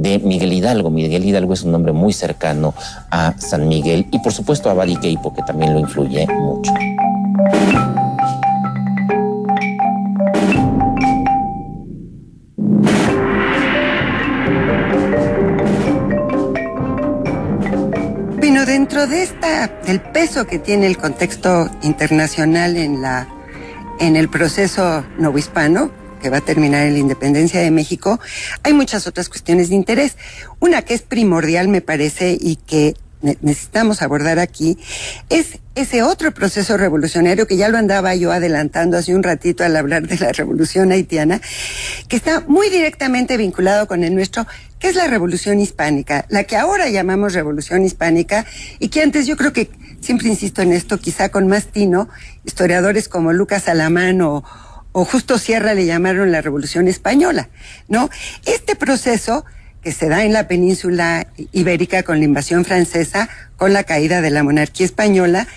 de Miguel Hidalgo. Miguel Hidalgo es un hombre muy cercano a San Miguel y por supuesto a Abadi Queipo, que también lo influye mucho. Bueno, dentro de del peso que tiene el contexto internacional en el proceso novohispano, que va a terminar en la independencia de México, hay muchas otras cuestiones de interés. Una que es primordial, me parece, y que necesitamos abordar aquí, es ese otro proceso revolucionario que ya lo andaba yo adelantando hace un ratito al hablar de la revolución haitiana, que está muy directamente vinculado con el nuestro, que es la revolución hispánica, la que ahora llamamos revolución hispánica, y que antes, yo creo que, siempre insisto en esto, quizá con más tino, historiadores como Lucas Alamán o Justo Sierra le llamaron la Revolución Española, ¿no? Este proceso que se da en la península ibérica con la invasión francesa, con la caída de la monarquía española,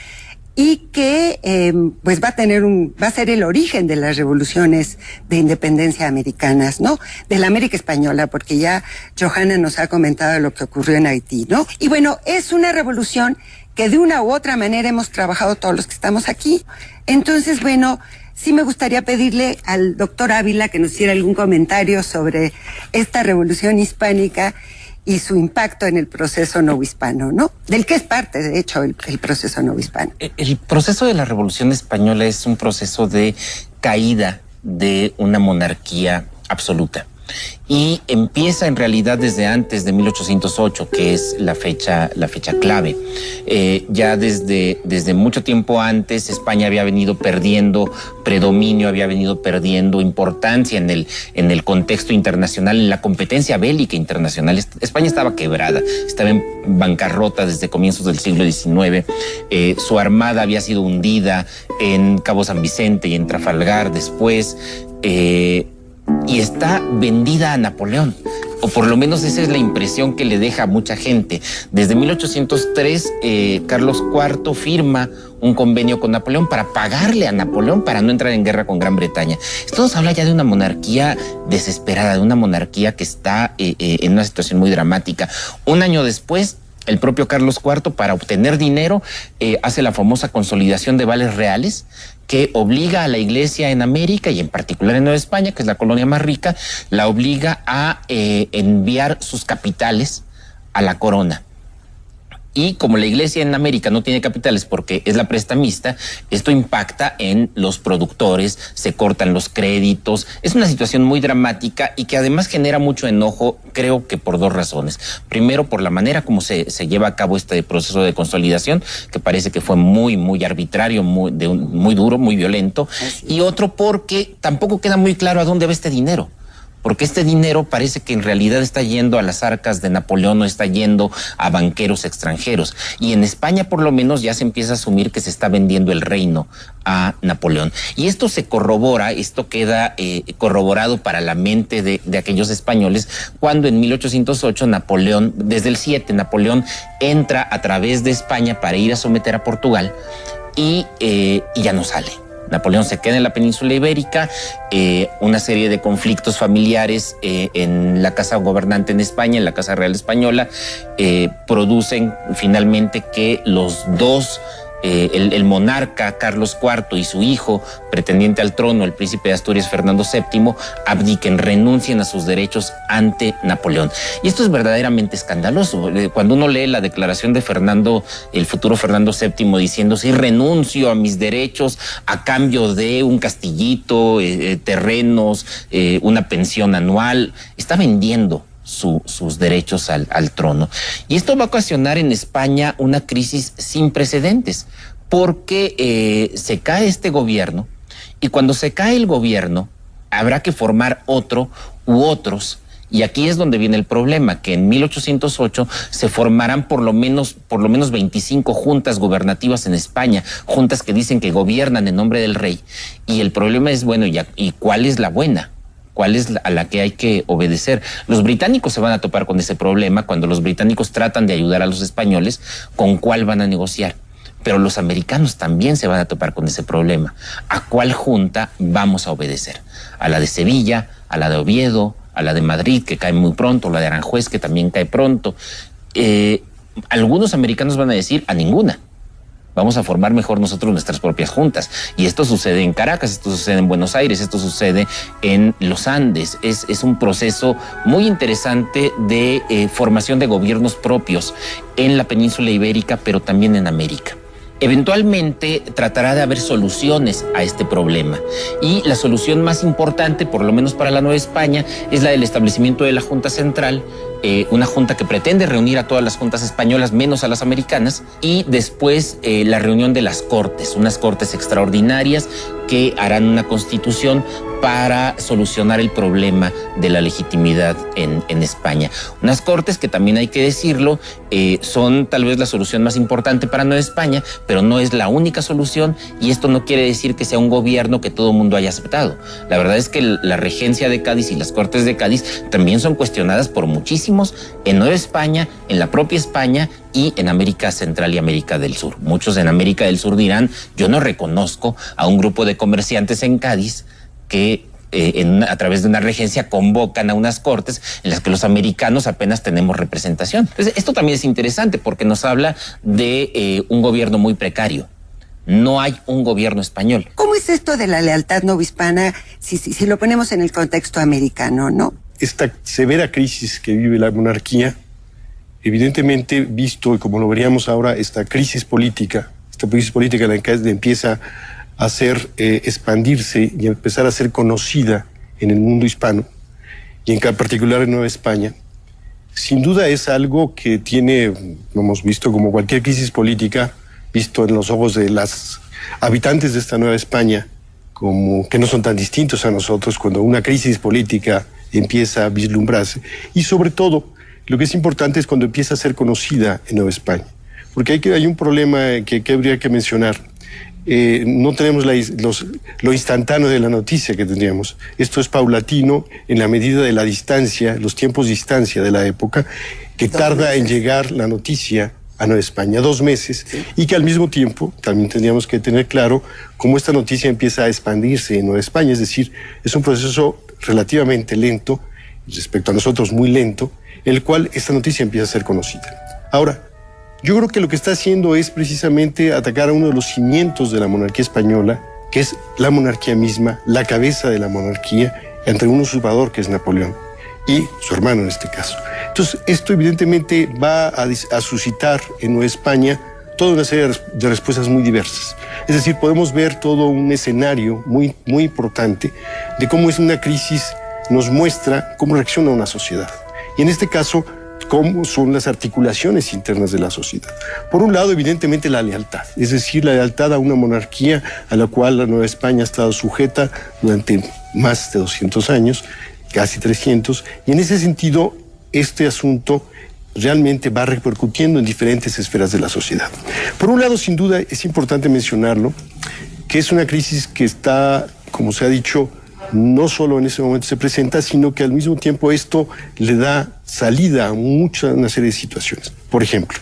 y que pues va a ser el origen de las revoluciones de independencia americanas, ¿no? De la América española, porque ya Johanna nos ha comentado lo que ocurrió en Haití, ¿no? Y bueno, es una revolución que de una u otra manera hemos trabajado todos los que estamos aquí. Entonces, bueno, sí me gustaría pedirle al doctor Ávila que nos hiciera algún comentario sobre esta revolución hispánica y su impacto en el proceso novohispano, ¿no? Del que es parte, de hecho, el proceso novohispano. El proceso de la Revolución Española es un proceso de caída de una monarquía absoluta. Y empieza en realidad desde antes de 1808, que es la fecha clave. Ya desde mucho tiempo antes, España había venido perdiendo predominio, había venido perdiendo importancia en el contexto internacional, en la competencia bélica internacional. España estaba quebrada, estaba en bancarrota desde comienzos del siglo XIX. Su armada había sido hundida en Cabo San Vicente y en Trafalgar después. Y está vendida a Napoleón, o por lo menos esa es la impresión que le deja a mucha gente. Desde 1803, Carlos IV firma un convenio con Napoleón para pagarle a Napoleón para no entrar en guerra con Gran Bretaña. Esto nos habla ya de una monarquía desesperada, de una monarquía que está en una situación muy dramática. Un año después, el propio Carlos IV, para obtener dinero, hace la famosa consolidación de vales reales, que obliga a la Iglesia en América y en particular en Nueva España, que es la colonia más rica, la obliga a enviar sus capitales a la corona. Y como la Iglesia en América no tiene capitales porque es la prestamista, esto impacta en los productores, se cortan los créditos. Es una situación muy dramática y que además genera mucho enojo, creo que por dos razones. Primero, por la manera como se lleva a cabo este proceso de consolidación, que parece que fue muy arbitrario, muy duro, muy violento. Y otro, porque tampoco queda muy claro a dónde va este dinero. Porque este dinero parece que en realidad está yendo a las arcas de Napoleón o está yendo a banqueros extranjeros. Y en España, por lo menos, ya se empieza a asumir que se está vendiendo el reino a Napoleón. Y esto se corrobora, esto queda corroborado para la mente de aquellos españoles cuando en 1808 Napoleón, desde el 7, Napoleón entra a través de España para ir a someter a Portugal y ya no sale. Napoleón se queda en la península ibérica, una serie de conflictos familiares en la casa gobernante en España, en la Casa Real Española, producen finalmente que los dos, el monarca Carlos IV y su hijo, pretendiente al trono, el príncipe de Asturias Fernando VII, abdiquen, renuncien a sus derechos ante Napoleón. Y esto es verdaderamente escandaloso. Cuando uno lee la declaración de Fernando, el futuro Fernando VII, diciendo: sí, renuncio a mis derechos a cambio de un castillito, terrenos, una pensión anual, está vendiendo sus derechos al trono. Y esto va a ocasionar en España una crisis sin precedentes, porque se cae este gobierno, y cuando se cae el gobierno habrá que formar otro u otros. Y aquí es donde viene el problema, que en 1808 se formarán por lo menos 25 juntas gubernativas en España, juntas que dicen que gobiernan en nombre del rey. Y el problema es, bueno, ¿y cuál es la buena? ¿Cuál es a la que hay que obedecer? Los británicos se van a topar con ese problema cuando los británicos tratan de ayudar a los españoles, ¿con cuál van a negociar? Pero los americanos también se van a topar con ese problema. ¿A cuál junta vamos a obedecer? ¿A la de Sevilla? ¿A la de Oviedo? a la de Madrid, que cae muy pronto, la de Aranjuez, que también cae pronto. Algunos americanos van a decir a ninguna. Vamos a formar mejor nosotros nuestras propias juntas. Y esto sucede en Caracas, esto sucede en Buenos Aires, esto sucede en los Andes. Es un proceso muy interesante de formación de gobiernos propios en la península ibérica, pero también en América. Eventualmente tratará de haber soluciones a este problema. Y la solución más importante, por lo menos para la Nueva España, es la del establecimiento de la Junta Central, una junta que pretende reunir a todas las juntas españolas menos a las americanas, y después la reunión de las Cortes, unas Cortes extraordinarias que harán una constitución para solucionar el problema de la legitimidad en España. Unas Cortes que también hay que decirlo, son tal vez la solución más importante para Nueva España, pero no es la única solución, y esto no quiere decir que sea un gobierno que todo el mundo haya aceptado. La verdad es que la regencia de Cádiz y las Cortes de Cádiz también son cuestionadas por muchísimos en Nueva España, en la propia España y en América Central y América del Sur. Muchos en América del Sur dirán, yo no reconozco a un grupo de comerciantes en Cádiz que a través de una regencia convocan a unas cortes en las que los americanos apenas tenemos representación. Entonces, esto también es interesante porque nos habla de un gobierno muy precario. No hay un gobierno español. ¿Cómo es esto de la lealtad novohispana si lo ponemos en el contexto americano, no? Esta severa crisis que vive la monarquía, evidentemente visto, y como lo veríamos ahora, esta crisis política en la que empieza a hacer expandirse y empezar a ser conocida en el mundo hispano, y en particular en Nueva España, sin duda es algo que tiene, lo hemos visto como cualquier crisis política, visto en los ojos de las habitantes de esta Nueva España, como que no son tan distintos a nosotros cuando una crisis política empieza a vislumbrarse. Y sobre todo, lo que es importante es cuando empieza a ser conocida en Nueva España. Porque hay un problema que habría que mencionar. No tenemos lo instantáneo de la noticia que tendríamos. Esto es paulatino en la medida de la distancia, los tiempos de distancia de la época, que tarda en llegar la noticia a Nueva España, 2 meses, sí. Y que al mismo tiempo también tendríamos que tener claro cómo esta noticia empieza a expandirse en Nueva España, es decir, es un proceso relativamente lento, respecto a nosotros muy lento, en el cual esta noticia empieza a ser conocida. Ahora, yo creo que lo que está haciendo es precisamente atacar a uno de los cimientos de la monarquía española, que es la monarquía misma, la cabeza de la monarquía, entre un usurpador que es Napoleón y su hermano en este caso. Entonces, esto evidentemente va a suscitar en Nueva España toda una serie de respuestas muy diversas. Es decir, podemos ver todo un escenario muy, muy importante de cómo es una crisis, nos muestra cómo reacciona una sociedad. Y en este caso, cómo son las articulaciones internas de la sociedad. Por un lado, evidentemente, la lealtad, es decir, la lealtad a una monarquía a la cual la Nueva España ha estado sujeta durante más de 200 años, casi 300, y en ese sentido, este asunto realmente va repercutiendo en diferentes esferas de la sociedad. Por un lado, sin duda, es importante mencionarlo, que es una crisis que está, como se ha dicho, no solo en ese momento se presenta, sino que al mismo tiempo esto le da salida a una serie de situaciones. Por ejemplo,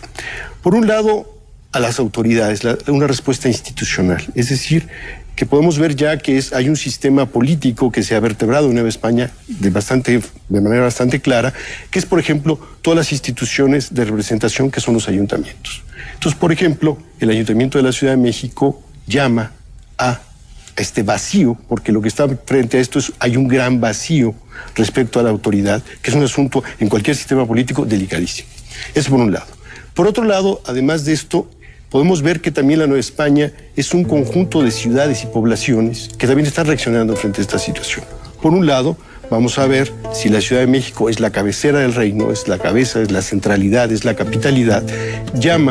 por un lado, a las autoridades, una respuesta institucional, es decir, que podemos ver ya que hay un sistema político que se ha vertebrado en Nueva España de manera bastante clara, que es, por ejemplo, todas las instituciones de representación que son los ayuntamientos. Entonces, por ejemplo, el Ayuntamiento de la Ciudad de México llama a este vacío, porque lo que está frente a esto hay un gran vacío respecto a la autoridad, que es un asunto en cualquier sistema político delicadísimo. Eso por un lado. Por otro lado, además de esto, podemos ver que también la Nueva España es un conjunto de ciudades y poblaciones que también están reaccionando frente a esta situación. Por un lado, vamos a ver si la Ciudad de México es la cabecera del reino, es la cabeza, es la centralidad, es la capitalidad, llama